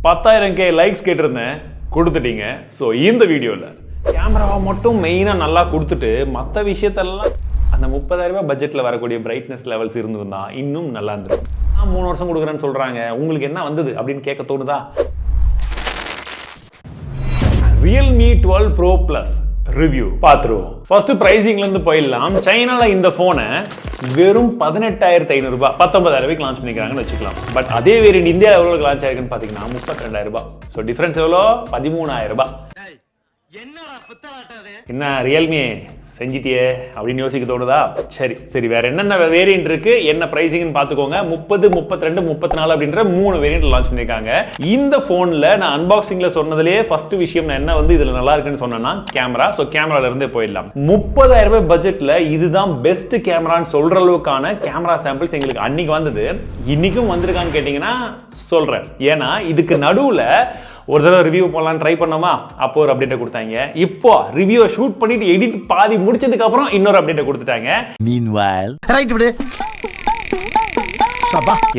10,000 likes கேட்டிருந்தேன், கொடுத்துட்டீங்க. So இந்த வீடியோவில் கேமராவை மட்டும் மெயினாக நல்லா கொடுத்துட்டு மற்ற விஷயத்தெல்லாம் அந்த 30,000 ரூபாய் பட்ஜெட்டில் வரக்கூடிய பிரைட்னஸ் லெவல்ஸ் இருந்திருந்தா இன்னும் நல்லா இருந்திருக்கும். 3 வருஷம் கொடுக்குறேன்னு சொல்கிறாங்க, உங்களுக்கு என்ன வந்தது அப்படின்னு கேட்க தோணுதா? Realme 12 Pro Plus ரிவ்யூ பார்த்துருவோம். ஃபர்ஸ்ட் பிரைசிங்லேருந்து போயிடலாம். சைனாவில் இந்த ஃபோனை வெறும் 18,500 ரூபாய் 19,000 ரூபாய்க்கு லான்ச் பண்ணிக்கிறாங்கன்னு வச்சுக்கலாம். பட் அதே வேரியன்ட் இந்தியாவில் எவ்வளோ லான்ச் ஆயிருக்குன்னு பார்த்தீங்கன்னா 32,000 ரூபாய். ஸோ டிஃபரன்ஸ் எவ்வளோ? 13,000 ரூபாய். என்ன ரியல்மி செஞ்சிட்டியே அப்படின்னு யோசிக்க தோணுதா? சரி வேற என்னென்ன வேரியன்ட் இருக்கு, என்ன பிரைசிங்னு பார்த்துக்கோங்க. 30, 32, 34 அப்படின்ற 3 வேரியன்ட் லான்ச் பண்ணிருக்காங்க. இந்த போன்ல நான் அன்பாக்சிங்ல சொன்னதுலேயே ஃபர்ஸ்ட் விஷயம் நான் என்ன வந்து இதுல நல்லா இருக்குன்னு சொன்னேன்னா கேமரா. ஸோ கேமரால இருந்தே போயிடலாம். 30,000 ரூபாய் பட்ஜெட்ல இதுதான் பெஸ்ட் கேமரான்னு சொல்ற அளவுக்கான கேமரா சாம்பிள்ஸ் எங்களுக்கு அன்னைக்கு வந்தது. இன்னைக்கும் வந்திருக்கான்னு கேட்டீங்கன்னா சொல்றேன். ஏன்னா இதுக்கு நடுவுல ஒரு தடவை ரிவ்யூ போடலாம் ட்ரை பண்ணோமா, அப்போ ஒரு அப்டேட்டை கொடுத்தாங்க. இப்போ ரிவ்யூ ஷூட் பண்ணிட்டு எடிட் பாதி முடிச்சதுக்கு அப்புறம் இன்னொரு அப்டேட்டை கொடுத்துட்டாங்க.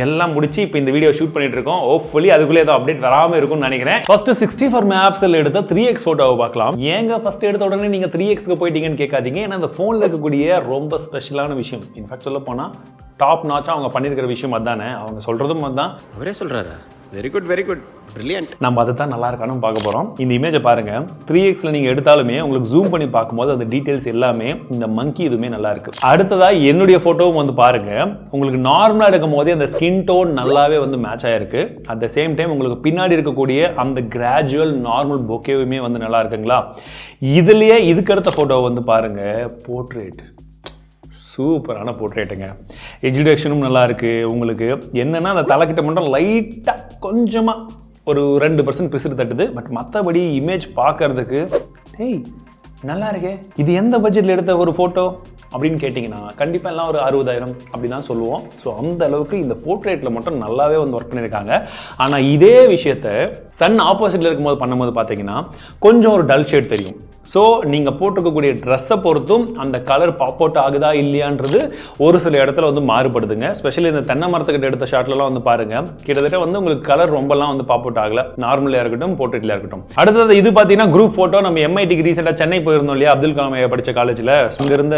எல்லாம் முடிச்சு இப்போ இந்த வீடியோ ஷூட் பண்ணிட்டு இருக்கோம். ஹோப்ஃபுல்லி அதுக்குள்ளே ஏதோ அப்டேட் வராம இருக்கும்னு நினைக்கிறேன். ஃபர்ஸ்ட் 64 மெகாபிக்சல் எடுத்த 3x போட்டோவை பார்க்கலாம். ஏங்க ஃபர்ஸ்ட் எடுத்த உடனே நீங்க 3xக்கு போயிட்டீங்கன்னு கேட்காதீங்க. ஏன்னா இந்த போன்ல இருக்கக்கூடிய ரொம்ப ஸ்பெஷலான விஷயம், இன்ஃபேக்ட் சொல்ல போனா டாப் நாச்சா அவங்க பண்ணிருக்கிற விஷயம் அதானே. அவங்க சொல்றதும் அதான். அவரே சொல்றாரு. Very good brilliant. நம்ம அதை தான் நல்லா இருக்கானு பார்க்க போகிறோம். இந்த இமேஜை பாருங்க. 3xல நீங்கள் எடுத்தாலுமே உங்களுக்கு ஜூம் பண்ணி பார்க்கும்போது அந்த டீட்டெயில்ஸ் எல்லாமே இந்த மங்கி இதுவுமே நல்லா இருக்கு. அடுத்ததா என்னுடைய ஃபோட்டோவும் வந்து பாருங்க. உங்களுக்கு நார்மலாக எடுக்கும் போதே அந்த ஸ்கின் டோன் நல்லாவே வந்து மேட்ச் ஆயிருக்கு. அட் த சேம் டைம் உங்களுக்கு பின்னாடி இருக்கக்கூடிய அந்த கிராஜுவல் நார்மல் பொக்கேவுமே வந்து நல்லா இருக்குங்களா. இதுலயே இதுக்கு அடுத்த ஃபோட்டோ வந்து பாருங்க. போர்ட்ரேட் சூப்பரான போர்ட்ரேட்டுங்க. எட்ஜ் டிடெக்ஷனும் நல்லா இருக்கு. உங்களுக்கு என்னன்னா அந்த தலைக்கிட்ட மட்டும் லைட்டாக கொஞ்சமாக ஒரு 2% பிசுறு தட்டுது. பட் மற்றபடி இமேஜ் பார்க்கறதுக்கு நல்லா இருக்கே. இது எந்த பட்ஜெட்டில் எடுத்த ஒரு ஃபோட்டோ அப்படின்னு கேட்டிங்கன்னா கண்டிப்பாக எல்லாம் ஒரு 60,000 அப்படி தான் சொல்லுவோம். ஸோ அந்த அளவுக்கு இந்த போர்ட்ரேட்டில் மட்டும் நல்லாவே வந்து ஒர்க் பண்ணியிருக்காங்க. ஆனால் இதே விஷயத்தை சன் ஆப்போசிட்டில் இருக்கும்போது பண்ணும்போது பார்த்தீங்கன்னா கொஞ்சம் ஒரு டல் ஷேட் தெரியும். ஸோ நீங்கள் போட்டிருக்கக்கூடிய ட்ரெஸ்ஸை பொறுத்தும் அந்த கலர் பாப் அவுட் ஆகுதா இல்லையான்றது ஒரு சில இடத்துல வந்து மாறுபடுதுங்க. ஸ்பெஷலி இந்த தென்னை மரத்துக்கிட்ட எடுத்த ஷாட்லலாம் வந்து பாருங்கள், கிட்டத்தட்ட வந்து உங்களுக்கு கலர் ரொம்பலாம் வந்து பாப் அவுட் ஆகலை, நார்மலாக இருக்கட்டும் போர்ட்ரேட்டில் இருக்கட்டும். அடுத்தது இது பார்த்தீங்கன்னா குரூப் ஃபோட்டோ. நம்ம எம்ஐடிக்கு ரீசெண்டாக சென்னை போயிருந்தோம் இல்லையா, அப்துல் கலாம் படித்த காலேஜில். அங்கே இருந்த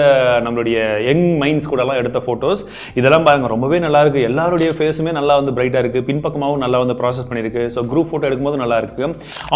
நம்மளுடைய யங் மைண்ட்ஸ் கூடலாம் எடுத்த ஃபோட்டோஸ் இதெல்லாம் பாருங்கள், ரொம்பவே நல்லா இருக்குது. எல்லாருடைய ஃபேஸுமே நல்லா வந்து பிரைட்டாக இருக்குது. பின்பக்கமாகவும் நல்லா வந்து ப்ராசஸ் பண்ணியிருக்கு. ஸோ குரூப் ஃபோட்டோ எடுக்கும்போது நல்லா இருக்குது.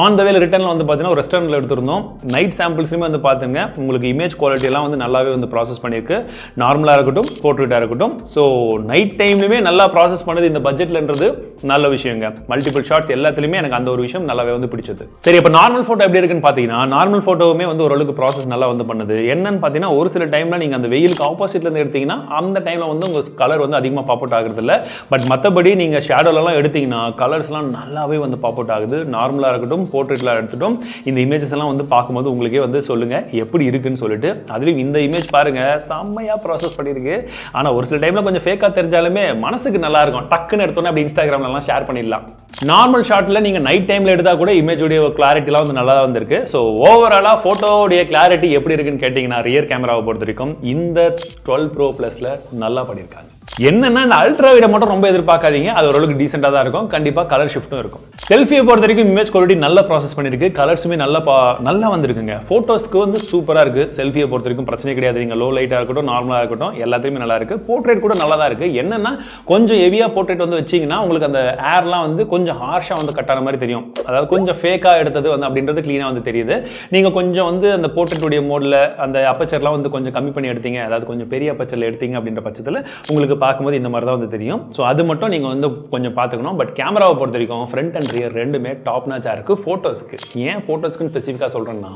ஆன் த வேல ரிட்டர்னில் வந்து பார்த்தீங்கன்னா ஒரு ரெஸ்டாரண்ட்டில் எடுத்திருந்தோம். நைட் சாம்பிள்ஸுமே வந்து பார்த்துங்க. உங்களுக்கு இமேஜ் குவாலிட்டி எல்லாம் வந்து நல்லாவே வந்து ப்ராசஸ் பண்ணியிருக்கு. நார்மலாக இருக்கட்டும் போர்ட்ரேட்டாக இருக்கட்டும். ஸோ நைட் டைம்லையுமே நல்லா ப்ராசஸ் பண்ணது இந்த பட்ஜெட்லன்றது நல்ல விஷயங்க. மல்டிபிள் ஷாட்ஸ் எல்லாத்துலையுமே எனக்கு அந்த ஒரு விஷயம் நல்லாவே வந்து பிடிச்சது. சரி, இப்போ நார்மல் ஃபோட்டோ எப்படி இருக்குன்னு பார்த்தீங்கன்னா நார்மல் ஃபோட்டோவுமே வந்து ஓரளவுக்கு ப்ராசஸ் நல்லா வந்து பண்ணுது. என்னன்னு பார்த்தீங்கன்னா ஒரு சில டைமில் நீங்கள் அந்த வெயிலுக்கு ஆப்போசிட்லேருந்து எடுத்தீங்கன்னா அந்த டைமில் வந்து உங்கள் கலர் வந்து அதிகமாக பாப் அவுட் ஆகுறது இல்லை. பட் மற்றபடி நீங்கள் ஷேடோலலாம் எடுத்தீங்கன்னா கலர்ஸ்லாம் நல்லாவே வந்து பாப் அவுட் ஆகுது. நார்மலாக இருக்கட்டும் போர்ட்ரேட்டில் எடுத்துட்டும் இந்த இமேஜஸ் எல்லாம் வந்து பார்க்கும்போது உங்களுக்கே வந்து சொல்லுங்க எப்படி இருக்குன்னு சொல்லிட்டு. அதுலயும் இந்த இமேஜ் பாருங்க, செம்மையா ப்ராசஸ் பண்ணிருக்கு. ஆனா ஒரு சில டைம்ல கொஞ்சம் ஃபேக்கா தெரிஞ்சாலுமே மனசுக்கு நல்லா இருக்கும். டக்குன்னு எடுத்தோன்னே அப்படி இன்ஸ்டாகிராம்ல எல்லாம் ஷேர் பண்ணிடலாம். நார்மல் ஷாட்ல நீங்க நைட் டைம்ல எடுத்தா கூட இமேஜோடைய கிளாரிட்டிலாம் வந்து நல்லா வந்திருக்கு. ஸோ ஓவராலா போட்டோடைய கிளாரிட்டி எப்படி இருக்குன்னு கேட்டீங்கன்னா ரியர் கேமராவை பொறுத்த வரைக்கும் இந்த 12 Pro Plusல நல்லா பண்ணியிருக்காங்க. என்னன்னா இந்த அல்ட்ரா வைட மட்டும் ரொம்ப எதிர்பார்க்காதீங்க, அது ஓரளவுக்கு டீசெண்டா தான் இருக்கும். கண்டிப்பா கலர் ஷிஃப்ட்டும் இருக்கும். செல்ஃபியை பொறுத்த வரைக்கும் இமேஜ் குவாலிட்டி நல்லா ப்ராசஸ் பண்ணிருக்கு. கலர்ஸுமே நல்லா வந்திருக்குங்க. போட்டோஸ்க்கு வந்து சூப்பரா இருக்கு. செல்ஃபியை பொறுத்த வரைக்கும் பிரச்சனை கிடையாது. நீங்க லோ லைட்டா இருக்கட்டும் நார்மலா இருக்கட்டும் எல்லாத்தையுமே நல்லா இருக்கு. போர்ட்ரேட் கூட நல்லா தான் இருக்கு. என்னன்னா கொஞ்சம் ஹெவியா போர்ட்ரேட் வந்து வச்சீங்கன்னா உங்களுக்கு அந்த ஏர்லாம் வந்து கொஞ்சம் ஹார்ஷா வந்து கட்டான மாதிரி தெரியும். அதாவது கொஞ்சம் ஃபேக்கா எடுத்தது வந்து அப்படின்றது கிளீனா வந்து தெரியுது. நீங்க கொஞ்சம் வந்து அந்த போர்ட்ரேட்டுடைய மோட்ல அந்த அப்பச்சர்லாம் வந்து கொஞ்சம் கம்மி பண்ணி எடுத்தீங்க, அதாவது கொஞ்சம் பெரிய அப்பச்சர்ல எடுத்தீங்க அப்படின்ற பட்சத்தில் உங்களுக்கு பார்க்கும்போது இந்த மாதிரி தான் வந்து தெரியும். ஸோ அது மட்டும் நீங்கள் வந்து கொஞ்சம் பார்த்துக்கணும். பட் கேமராவை பொறுத்த வரைக்கும் ஃப்ரண்ட் அண்ட் ரியர் ரெண்டுமே டாப் நாச்சாக இருக்குது. ஃபோட்டோஸ்க்கு ஏன் ஃபோட்டோஸ்க்குன்னு ஸ்பெசிஃபிக்காக சொல்கிறேன்னா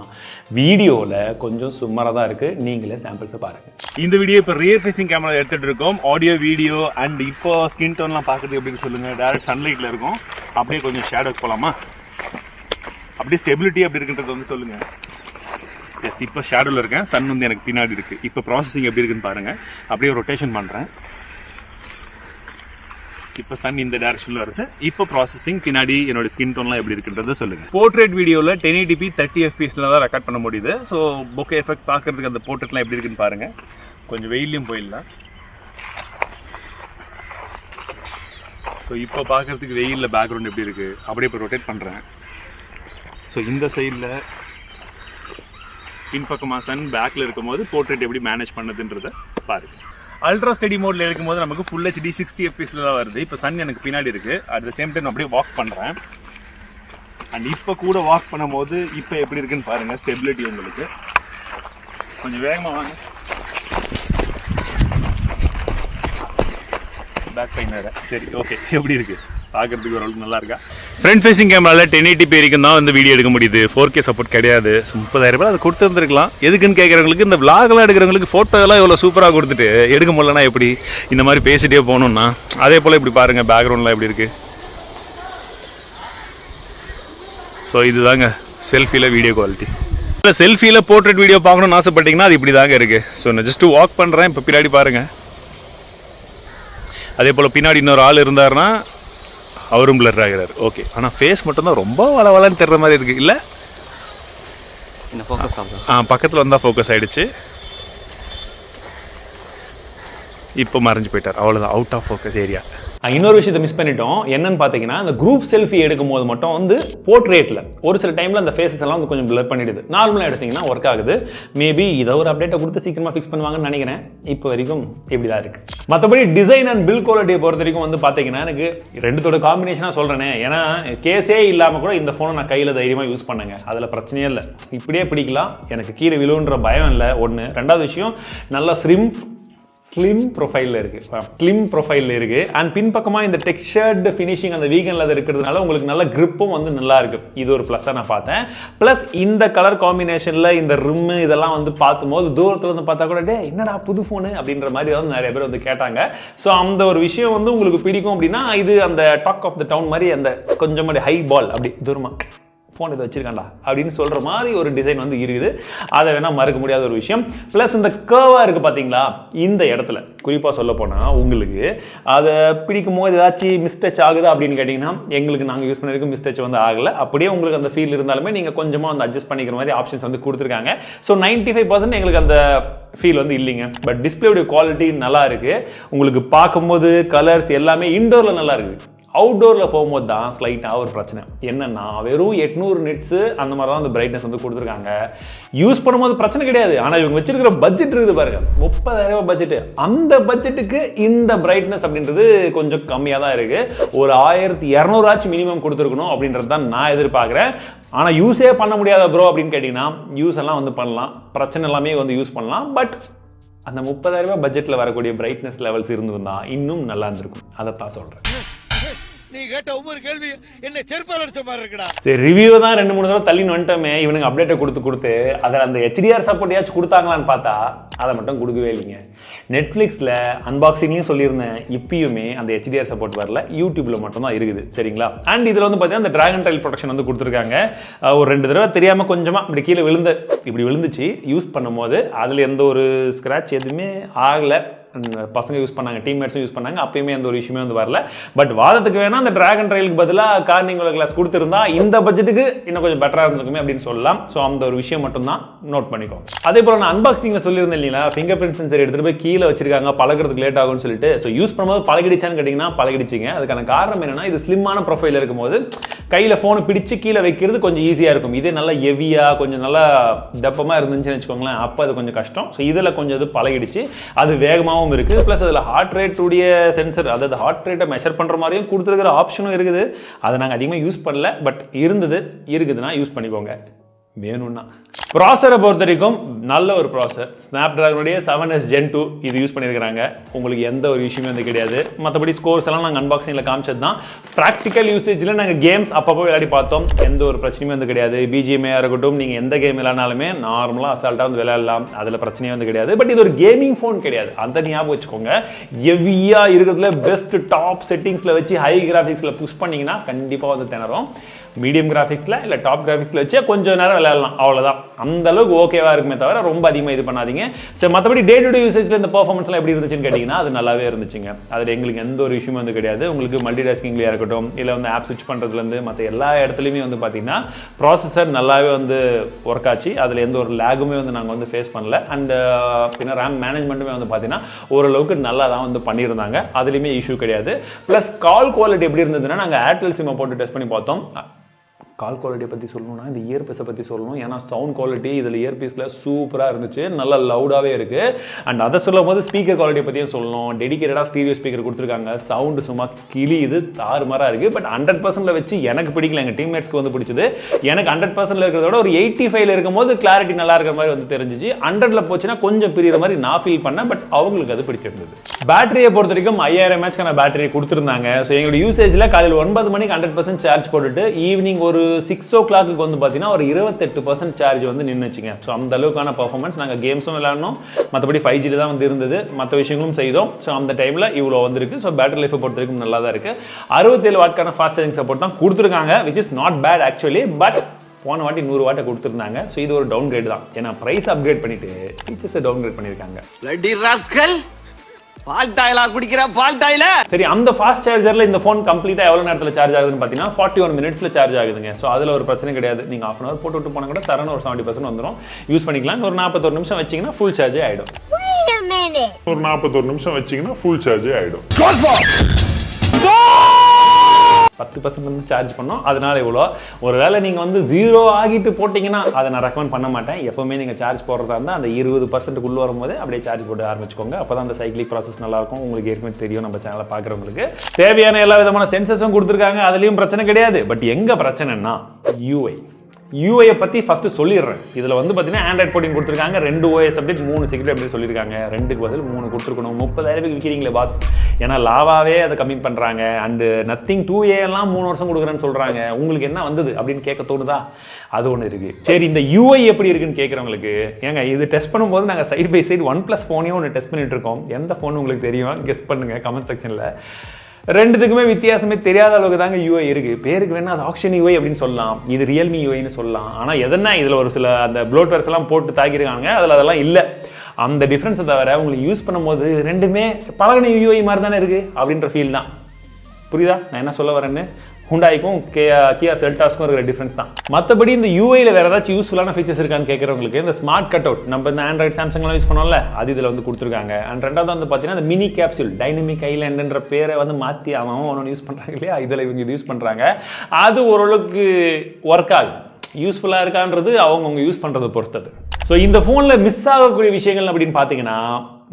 வீடியோவில் கொஞ்சம் சுமாராக தான் இருக்குது. நீங்களே சாம்பிள்ஸை பாருங்கள். இந்த வீடியோ இப்போ ரியர் ஃபேசிங் கேமரா எடுத்துகிட்டு இருக்கோம். ஆடியோ வீடியோ அண்ட் இப்போ ஸ்கின் டோன்லாம் பார்க்குறது எப்படின்னு சொல்லுங்கள். டேரக்ட் சன்லைட்டில் இருக்கும். அப்படியே கொஞ்சம் ஷேடோக்கு போகலாமா? அப்படியே ஸ்டெபிலிட்டி அப்படி இருக்குன்றது வந்து சொல்லுங்கள். எஸ், இப்போ ஷேடோவில் இருக்கேன். சன் வந்து எனக்கு பின்னாடி இருக்குது. இப்போ ப்ராசஸிங் எப்படி இருக்குன்னு பாருங்கள். அப்படியே ரொட்டேஷன் பண்ணுறேன். இப்போ சன் இந்த டைரக்ஷனில் வருது. இப்போ ப்ராசஸிங் பின்னாடி என்னோட ஸ்கின் டோன்லாம் எப்படி இருக்குன்றதை சொல்லுங்கள். போர்ட்ரேட் வீடியோவில் 1080p 30 fps தான் ரெக்கார்ட் பண்ண முடியுது. ஸோ பொக்கே எஃபெக்ட் பார்க்கறதுக்கு அந்த போர்ட்ரேட்லாம் எப்படி இருக்குன்னு பாருங்கள். கொஞ்சம் வெயிலையும் போயிடலாம். ஸோ இப்போ பார்க்குறதுக்கு வெயிலில் பேக்ரவுண்ட் எப்படி இருக்குது அப்படியே இப்போ ரொட்டேட் பண்ணுறேன். ஸோ இந்த சைடில் பின்பக்கமாக சன் பேக்கில் இருக்கும்போது போர்ட்ரேட் எப்படி மேனேஜ் பண்ணுதுன்றதை பாருங்கள். அல்ட்ரா ஸ்டடி மோடில் இருக்கும்போது நமக்கு ஃபுல் HD 60 FPS தான் வருது. இப்போ சன் எனக்கு பின்னாடி இருக்குது. அட் த சேம் டைம் அப்படியே வாக் பண்ணுறேன். அண்ட் இப்போ கூட வாக் பண்ணும்போது இப்போ எப்படி இருக்குன்னு பாருங்கள். ஸ்டெபிலிட்டி உங்களுக்கு கொஞ்சம் வேகமாக வாங்க. பேக் பெயின் வேறு. சரி, ஓகே. எப்படி இருக்குது பார்க்குறதுக்கு ஓரளவுக்கு நல்லா இருக்கா? ஃப்ரண்ட் ஃபேசிங் கேமராவில் 1080p வரைக்கும் தான் வந்து வீடியோ எடுக்க முடியுது. 4K சப்போர்ட் கிடையாது. 30,000 அது கொடுத்துருந்துருக்கலாம். எதுக்குன்னு கேட்குறவங்களுக்கு, இந்த விளாக்லாம் எடுக்கிறவங்களுக்கு ஃபோட்டோலாம் இவ்வளோ சூப்பராக கொடுத்துட்டு எடுக்க முடியலன்னா எப்படி? இந்த மாதிரி பேசிகிட்டே போகணுன்னா அதே போல் இப்படி பாருங்கள் பேக்ரவுண்ட்லாம் எப்படி இருக்குது. ஸோ இதுதாங்க செல்ஃபியில் வீடியோ குவாலிட்டி. இல்லை செல்ஃபியில் போர்ட்ரேட் வீடியோ பார்க்கணுன்னு ஆசைப்பட்டீங்கன்னா அது இப்படி தாங்க இருக்குது. ஸோ நான் ஜஸ்ட்டு வாக் பண்ணுறேன். இப்போ பின்னாடி பாருங்கள். அதே போல் பின்னாடி இன்னொரு ஆள் இருந்தாருன்னா அவரும் பிளர் ஆகிறார். ஓகே, ஆனால் ஃபேஸ் மட்டும்தான் ரொம்ப வளவலன்னு தெரிகிற மாதிரி இருக்குது. இல்லை என்ன ஃபோக்கஸ் ஆகுது? பக்கத்தில் வந்தால் ஃபோக்கஸ் ஆகிடுச்சு. இப்போ மறைஞ்சு போயிட்டார். அவ்வளோதான், அவுட் ஆஃப் ஃபோக்கஸ் ஏரியா. இன்னொரு விஷயத்தை மிஸ் பண்ணிட்டோம். என்னன்னு பார்த்தீங்கன்னா, இந்த குரூப் செல்ஃபி எடுக்கும் போது மட்டும் வந்து போர்ட்ரேட்டில் ஒரு சில டைமில் அந்த ஃபேஸஸ் எல்லாம் வந்து கொஞ்சம் பிளர் பண்ணிடுது. நார்மலாக எடுத்திங்கன்னா ஒர்க் ஆகுது. மேபி இதை ஒரு அப்டேட்டை கொடுத்து சீக்கிரமாக ஃபிக்ஸ் பண்ணுவாங்கன்னு நினைக்கிறேன். இப்போ வரைக்கும் இப்படி தான் இருக்குது. மற்றபடி டிசைன் அண்ட் பில் குவாலிட்டியை பொறுத்த வரைக்கும் வந்து பார்த்தீங்கன்னா எனக்கு ரெண்டுத்தோட காம்பினேஷனாக சொல்கிறேனே. ஏன்னா கேஸே இல்லாமல் கூட இந்த ஃபோனை நான் கையில் தைரியமாக யூஸ் பண்ணுங்க. அதில் பிரச்சனையே இல்லை. இப்படியே பிடிக்கலாம். எனக்கு கீழே விழுன்ற பயம் இல்லை. ஒன்று. ரெண்டாவது விஷயம், நல்லா ஸ்லிம் ப்ரொஃபைலில் இருக்குது. ஸ்லிம் ப்ரொஃபைலில் இருக்குது. அண்ட் பின்பக்கமாக இந்த டெக்ஸ்சர்டு ஃபினிஷிங் அந்த வீகன் லெதர் இருக்கிறதுனால உங்களுக்கு நல்ல கிரிப்பும் வந்து நல்லா இருக்குது. இது ஒரு ப்ளஸ்ஸாக நான் பார்த்தேன். ப்ளஸ் இந்த கலர் காம்பினேஷனில் இந்த ரிம்மு இதெல்லாம் வந்து பார்க்கும்போது தூரத்தில் வந்து பார்த்தா கூட டே என்னடா புது ஃபோனு அப்படின்ற மாதிரி வந்து நிறைய பேர் வந்து கேட்டாங்க. ஸோ அந்த ஒரு விஷயம் வந்து உங்களுக்கு பிடிக்கும் அப்படின்னா இது அந்த டாக் ஆஃப் த டவுன் மாதிரி அந்த கொஞ்சம் மாதிரி ஹை பால் அப்படி தூரமாக ஃபோன் இதை வச்சிருக்காண்டா அப்படின்னு சொல்கிற மாதிரி ஒரு டிசைன் வந்து இருக்குது. அதை வேணால் மறக்க முடியாத ஒரு விஷயம். ப்ளஸ் இந்த கர்வாக இருக்குது பார்த்தீங்களா, இந்த இடத்துல குறிப்பாக சொல்ல போனால் உங்களுக்கு அதை பிடிக்கும் போது ஏதாச்சும் மிஸ்டச் ஆகுதா அப்படின்னு கேட்டிங்கன்னா எங்களுக்கு நாங்கள் யூஸ் பண்ணியிருக்க மிஸ்டச் வந்து ஆகலை. அப்படியே உங்களுக்கு அந்த ஃபீல் இருந்தாலுமே நீங்கள் கொஞ்சமாக வந்து அட்ஜஸ்ட் பண்ணிக்கிற மாதிரி ஆப்ஷன்ஸ் வந்து கொடுத்துருக்காங்க. ஸோ 95% எங்களுக்கு அந்த ஃபீல் வந்து இல்லைங்க. பட் டிஸ்பிளேவுடைய குவாலிட்டி நல்லா இருக்குது. உங்களுக்கு பார்க்கும்போது கலர்ஸ் எல்லாமே இன்டோரில் நல்லா இருக்குது. அவுட்டோரில் போகும்போது தான் ஸ்லைட்டாக ஒரு பிரச்சனை. என்னென்னா வெறும் 800 நிட்ஸு அந்த மாதிரி தான் அந்த பிரைட்னஸ் வந்து கொடுத்துருக்காங்க. யூஸ் பண்ணும்போது பிரச்சனை கிடையாது. ஆனால் இவங்க வச்சிருக்கிற பட்ஜெட் இருக்குது பாருங்க, 30,000 பட்ஜெட்டு. அந்த பட்ஜெட்டுக்கு இந்த பிரைட்னஸ் அப்படின்றது கொஞ்சம் கம்மியாக தான் இருக்குது. ஒரு 1200 ஆச்சு மினிமம் கொடுத்துருக்கணும் அப்படின்றது தான் நான் எதிர்பார்க்குறேன். ஆனால் யூஸே பண்ண முடியாத ப்ரோ அப்படின்னு கேட்டிங்கன்னா யூஸ் எல்லாம் வந்து பண்ணலாம். பிரச்சனை எல்லாமே வந்து யூஸ் பண்ணலாம். பட் அந்த 30,000 பட்ஜெட்டில் வரக்கூடிய பிரைட்னஸ் லெவல்ஸ் இருந்திருந்தா இன்னும் நல்லா இருந்திருக்கும். அதைத்தான் சொல்கிறேன். நீ கேட்ட ஒவ்வொரு கேள்வி என்ன செருப்பால் அடிச்ச மாதிரி இருக்குடா. சரி, ரிவ்யூ தான் 2-3 தடவை தள்ளி வந்துட்டோமே. இவனுக்கு அப்டேட்டை கொடுத்து அதில் அந்த HDR சப்போர்ட்டையாச்சும் கொடுத்தாங்களான்னு பார்த்தா அதை மட்டும் கொடுக்கவே இல்லைங்க. நெட்ஃப்ளிக்ஸில் அன்பாக்சிங்லையும் சொல்லியிருந்தேன், இப்பயுமே அந்த HDR சப்போர்ட் வரல. யூடியூப்பில் மட்டும் தான் இருக்குது. சரிங்களா? அண்ட் இதில் வந்து பார்த்தீங்கன்னா அந்த டிராகன் டைல் ப்ரொடெக்ஷன் வந்து கொடுத்துருக்காங்க. ஒரு 2 தடவை தெரியாமல் கொஞ்சமாக இப்படி கீழே இப்படி விழுந்துச்சு யூஸ் பண்ணும்போது. அதில் எந்த ஒரு ஸ்க்ராட்ச் எதுவுமே ஆகலை. பசங்க யூஸ் பண்ணாங்க, டீம்மேட்ஸும் யூஸ் பண்ணாங்க. அப்பயுமே எந்த ஒரு விஷயமே வந்து வரல. பட் வாதத்துக்கு வேணா அந்த டிராகன் ட்ரைலுக்கு பதிலாக கார்னிங் கிளாஸ் கொடுத்துருந்தா இந்த பட்ஜெட்டுக்கு இன்னும் கொஞ்சம் பெட்டராக இருந்திருக்குமே அப்படின்னு சொல்லலாம். ஸோ அந்த ஒரு விஷயம் மட்டும் தான் நோட் பண்ணிக்கோ. அதே போல் நான் அன்பாக்சிங்கில் சொல்லியிருந்தேன் இல்லைங்களா, ஃபிங்கர் பிரிண்ட் சென்சர் எடுத்துகிட்டு போய் கீழே வச்சிருக்காங்க, பழகிறதுக்கு லேட் ஆகும்னு சொல்லிட்டு. ஸோ யூஸ் பண்ணும்போது பழகிடுச்சான்னு கேட்டிங்கன்னா பழகிடுச்சிங்க. அதுக்கான காரணம் என்னன்னா இது ஸ்லிம்மான ப்ரொஃபைல் இருக்கும்போது கையில் ஃபோனை பிடிச்சி கீழே வைக்கிறது கொஞ்சம் ஈஸியாக இருக்கும். இதே நல்லா ஹெவியாக கொஞ்சம் நல்லா தப்பமாக இருந்துச்சுன்னு வச்சுக்கோங்களேன், அப்போ அது கொஞ்சம் கஷ்டம். ஸோ இதில் கொஞ்சம் இது பழகிடுச்சு. அது வேகமாகவும் இருக்குது. ப்ளஸ் அதில் ஹார்ட் ரேட் உடைய சென்சர், அதாவது ஹார்ட் ரேட்டை மெஷர் பண்ணுற மாதிரியும் கொடுத்துருக்கிற ஆப்ஷனும் இருக்குது. அதை நாங்கள் அதிகமாக யூஸ் பண்ணல. பட் இருக்குதுன்னா யூஸ் பண்ணிக்கோங்க வேணும்னா. ப்ராசரை பொறுத்த வரைக்கும் நல்ல ஒரு ப்ராசர், ஸ்னாப்டிராகனுடைய 7S Gen 2 இது யூஸ் பண்ணியிருக்கிறாங்க. உங்களுக்கு எந்த ஒரு விஷயமே வந்து கிடையாது. மற்றபடி ஸ்கோர்ஸ் எல்லாம் நாங்கள் அன்பாக்சிங்கில் காமிச்சது தான். ப்ராக்டிக்கல் யூசேஜில் நாங்கள் கேம்ஸ் அப்பப்போ விளையாடி பார்த்தோம். எந்த ஒரு பிரச்சனையும் வந்து கிடையாது. BGMI இருக்கட்டும், நீங்கள் எந்த கேம் விளையாடினாலுமே நார்மலாக அசால்ட்டாக வந்து விளையாடலாம். அதில் பிரச்சனையே வந்து கிடையாது. பட் இது ஒரு கேமிங் ஃபோன் கிடையாது, அந்த ஞாபகம் வச்சுக்கோங்க. ஹெவியாக இருக்கிறதுல பெஸ்ட் டாப் செட்டிங்ஸில் வச்சு ஹை கிராஃபிக்ஸில் புஷ் பண்ணிங்கன்னா கண்டிப்பாக வந்து திணறும். மீடியம் கிராஃபிக்ஸில் இல்லை டாப் கிராஃபிக்ஸில் வச்சு கொஞ்சம் நேரம் விளையாடலாம், அவ்வளோதான். அந்த அளவுக்கு ஓகேவா இருக்குமே தவிர ரொம்ப அதிகமாக இது பண்ணாதீங்க. ஸோ மற்றபடி டே டு டே யூசேஜில் இந்த பர்ஃபார்மன்ஸ்லாம் எப்படி இருந்துச்சுன்னு கேட்டிங்கன்னா அது நல்லாவே இருந்துச்சுங்க. அதில் எங்களுக்கு எந்த ஒரு இஷ்யூமே வந்து கிடையாது. உங்களுக்கு மல்டிடாஸ்கிங்லேயே இருக்கட்டும், இல்லை வந்து ஆப் ஸ்விட்ச் பண்ணுறதுலேருந்து மற்ற எல்லா இடத்துலையுமே வந்து பார்த்தீங்கன்னா ப்ராசஸர் நல்லாவே வந்து ஒர்க் ஆச்சு. அதில் எந்த ஒரு லேகுமே வந்து நாங்கள் வந்து ஃபேஸ் பண்ணல. அண்ட் பின்ன ரேம் மேனேஜ்மெண்ட்டுமே வந்து பார்த்தீங்கன்னா ஓரளவுக்கு நல்லா தான் வந்து பண்ணியிருந்தாங்க. அதுலேயுமே இஷ்யூ கிடையாது. ப்ளஸ் கால் குவாலிட்டி எப்படி இருந்ததுன்னா நாங்கள் ஏர்டெல் சிம்மை போட்டு டெஸ்ட் பண்ணி பார்த்தோம். கால் குவாலிட்டியை பற்றி சொல்லணும்னா இந்த இயர்பீஸை பற்றி சொல்லணும். ஏன்னா சவுண்ட் குவாலிட்டி இதில் இயர்பீஸில் சூப்பராக இருந்துச்சு, நல்லா லவுடாகவே இருக்குது. அண்ட் அதை சொல்லும் போது ஸ்பீக்கர் குவாலிட்டியை பற்றியும் சொல்லணும். டெடிக்கேட்டடாக ஸ்டீரியோ ஸ்பீக்கர் கொடுத்துருக்காங்க. சவுண்டு சும்மா கிளியுது, தாறுமாறாக இருக்குது. பட் 100% வச்சு எனக்கு பிடிக்கல, எங்கள் டீம்மேட்ஸ்க்கு வந்து பிடிச்சது. எனக்கு 100% இருக்கிறத விட ஒரு 85 இருக்கும்போது கிளாரிட்டி நல்லா இருக்கிற மாதிரி வந்து தெரிஞ்சிச்சு. 100 போச்சுன்னா கொஞ்சம் பிரிகிற மாதிரி நான் ஃபீல் பண்ணேன். பட் அவங்களுக்கு அது பிடிச்சிருந்தது. பேட்டரியை பொறுத்த வரைக்கும் 5000 mAh பேட்டரி கொடுத்துருந்தாங்க. ஸோ எங்களோட யூசேஜில் காலையில் 9 மணிக்கு 100% சார்ஜ் போட்டுட்டு ஈவினிங் ஒரு 6 o'clock வந்து பார்த்தீங்கன்னா ஒரு 28% சார்ஜ் வந்து நின்றுச்சுங்க. ஸோ அந்த அளவுக்கான பர்ஃபார்மன்ஸ். நாங்கள் கேம்ஸும் விளையாடணும், மற்றபடி 5G தான் வந்து இருந்தது, மற்ற விஷயங்களும் செய்தோம். ஸோ அந்த டைமில் இவ்வளோ வந்திருக்கு. ஸோ பேட்டரி லைஃபை பொறுத்த வரைக்கும் நல்லா தான் இருக்குது. 67 வாட்க்கான ஃபாஸ்ட் சார்ஜிங் சப்போர்ட் தான் கொடுத்துருக்காங்க, which is not bad actually. But போன வாட்டி 100 வாட்டை கொடுத்துருந்தாங்க. ஸோ இது ஒரு டவுன் கிரேட் தான். ஏன்னா ப்ரைஸ் அப்கிரேட் பண்ணிட்டு ஃபீச்சர்ஸை டவுன் கிரேட் பண்ணியிருக்காங்க. சரி, அந்த ஃபாஸ்ட் சார்ஜர்ல இந்த ஃபோன் கம்ப்ளீட்டா எவ்வளவு நேரத்துல சார்ஜ் ஆகுதுன்னு பாத்தீங்கன்னா 41 மினிட்ஸ்ல சார்ஜ் ஆகுதுங்க. ஸோ அதுல ஒரு பிரச்சனை கிடையாது. நீங்க half an hour போட்டு விட்டு போனா கூட சரண ஒரு 70% வந்துடும், யூஸ் பண்ணிக்கலாம். ஒரு 41 நிமிஷம் வச்சீங்கன்னா ஃபுல் சார்ஜே ஆயிடும். ஒரு 41 நிமிஷம் வச்சீங்கன்னா ஃபுல் சார்ஜே ஆயிடும். 10% சார்ஜ் பண்ணோம், அதனால இவ்வளோ. ஒருவேளை நீங்கள் வந்து 0 ஆகிட்டு போட்டிங்கன்னா அதை நான் ரெக்கமெண்ட் பண்ண மாட்டேன். எப்போவுமே நீங்கள் சார்ஜ் போடுறதா இருந்தால் அந்த 20% வரும்போது அப்படியே சார்ஜ் போட்டு ஆரம்பிச்சுக்கோங்க. அப்போ தான் அந்த சைக்கிளிக் ப்ராசஸ் நல்லாயிருக்கும். உங்களுக்கு ஏற்கனவே தெரியும், நம்ம சேனலை பார்க்குறவங்களுக்கு தேவையான எல்லா விதமான சென்சஸும் கொடுத்துருக்காங்க, அதுலேயும் பிரச்சனை கிடையாது. பட் எங்கே பிரச்சனைன்னா யூஐயை பற்றி ஃபஸ்ட்டு சொல்லிடுறேன். இதில் வந்து பார்த்தீங்கன்னா Android 14 கொடுத்துருக்காங்க, 2 OS அப்டேட், 3 செக்யூரிட்டி அப்டேட் சொல்லியிருக்காங்க. 2க்கு பதில் 3 கொடுத்துருக்கணும். 30,000 விற்கிறீங்களே பாஸ், ஏன்னா லாவாவே அதை கம்மி பண்ணுறாங்க. அண்டு நத்திங் 2A எல்லாம் 3 வருஷம் கொடுக்குறேன்னு சொல்கிறாங்க. உங்களுக்கு என்ன வந்தது அப்படின்னு கேட்க தோணுதா? அது ஒன்று இருக்குது. சரி, இந்த யூஐ எப்படி இருக்குன்னு கேட்குறவங்களுக்கு, ஏங்க இது டெஸ்ட் பண்ணும்போது நாங்கள் சைடு பை சைடு OnePlus ஃபோனையும் ஒன்று டெஸ்ட் பண்ணிட்டு இருக்கோம். எந்த ஃபோன் உங்களுக்கு தெரியும்? கெஸ் பண்ணுங்கள் கமெண்ட் செக்ஷனில். ரெண்டுத்துக்குமே வித்தியாசமே தெரியாத அளவுக்கு தாங்க யூஐ இருக்குது. பேருக்கு வேணால் அது ஆக்ஷன் யூஐ அப்படின்னு சொல்லலாம், இது ரியல்மி யூஐன்னு சொல்லலாம். ஆனால் எதனா இதில் ஒரு சில அந்த ப்ளோட்வேர்ஸ் எல்லாம் போட்டு தாக்கியிருக்காங்க, அதில் அதெல்லாம் இல்லை. அந்த டிஃப்ரென்ஸை தவிர உங்களுக்கு யூஸ் பண்ணும்போது ரெண்டுமே பழகின யூஐ மாதிரி தானே இருக்குது அப்படின்ற ஃபீல் தான். புரியுதா நான் என்ன சொல்ல வரேன்னு? ஹுண்டாய்க்கும் கியா செல்டாஸ்க்கும் இருக்கிற டிஃப்ரென்ஸ் தான். மற்றபடி இந்த யூஐயில் வேறு ஏதாச்சும் யூஸ்ஃபுல்லான ஃபீச்சர்ஸ் இருக்கான்னு கேட்குறவங்களுக்கு இந்த ஸ்மார்ட் கட் அவுட், நம்ம இந்த ஆண்ட்ராய்ட் சாம்சங்லாம் யூஸ் பண்ணோம்ல, அது இதில் வந்து கொடுத்துருக்காங்க. அண்ட் ரெண்டாவது வந்து பார்த்தீங்கன்னா இந்த மினி கேப்சூல் டைனமிக் ஐலேண்டுன்ற பேரை வந்து மாற்றி அவன் ஒன்று யூஸ் பண்ணுறாங்க இல்லையா, இதில் இவங்க இது யூஸ் பண்ணுறாங்க. அது ஓரளவுக்கு ஒர்க் ஆகுது. யூஸ்ஃபுல்லாக இருக்கான்றது அவங்கவுங்க யூஸ் பண்ணுறதை பொறுத்தது. ஸோ இந்த ஃபோனில் மிஸ் ஆகக்கூடிய விஷயங்கள் அப்படின்னு பார்த்தீங்கன்னா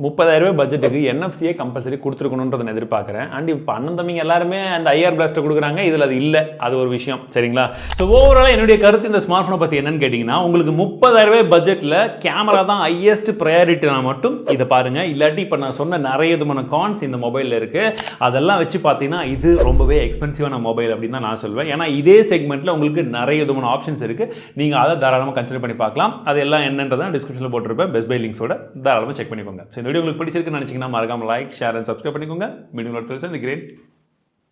30,000 பட்ஜெட்டுக்கு NFC கம்பல்சரி கொடுத்துருக்கணுன்றதை நான் எதிர்பார்க்குறேன். அண்ட் இப்போ அண்ணன் தம்பிங்க எல்லாருமே அந்த IR பிளாஸ்டர் கொடுக்குறாங்க, இதில் அது இல்லை, அது ஒரு விஷயம். சரிங்களா? ஸோ ஓவராலாக என்னுடைய கருத்து இந்த ஸ்மார்ட் ஃபோனை பற்றி என்னன்னு கேட்டிங்கன்னா, உங்களுக்கு 30,000 பட்ஜெட்டில் கேமரா தான் ஹையஸ்ட் ப்ரையாரிட்டினா மட்டும் இதை பாருங்கள். இல்லாட்டி இப்போ நான் சொன்ன நிறைய விதமான கான்ஸ் இந்த மொபைலில் இருக்குது. அதெல்லாம் வச்சு பார்த்தீங்கன்னா இது ரொம்பவே எக்ஸ்பென்சிவான மொபைல் அப்படின்னு தான் நான் சொல்வேன். ஏன்னா இதே செக்மெண்ட்டில் உங்களுக்கு நிறைய விதமான ஆப்ஷன்ஸ் இருக்குது. நீங்கள் அதை தாராளமாக கன்சிடர் பண்ணி பார்க்கலாம். அது எல்லாம் என்னன்றதை டிஸ்கிரிப்ஷனில் போட்டிருப்பேன், பெஸ்ட் பை லிங்க்ஸோட, தாராளமாக செக் பண்ணிக்கோங்க. இந்த வீடியோ உங்களுக்கு பிடிச்சிருக்குன்னு நினைச்சீங்கன்னா மறக்காம லைக், ஷேர் அண்ட் சப்ஸ்கிரைப் பண்ணிக்கோங்க. மீண்டும் ஒரு சந்திக்கிறேன்.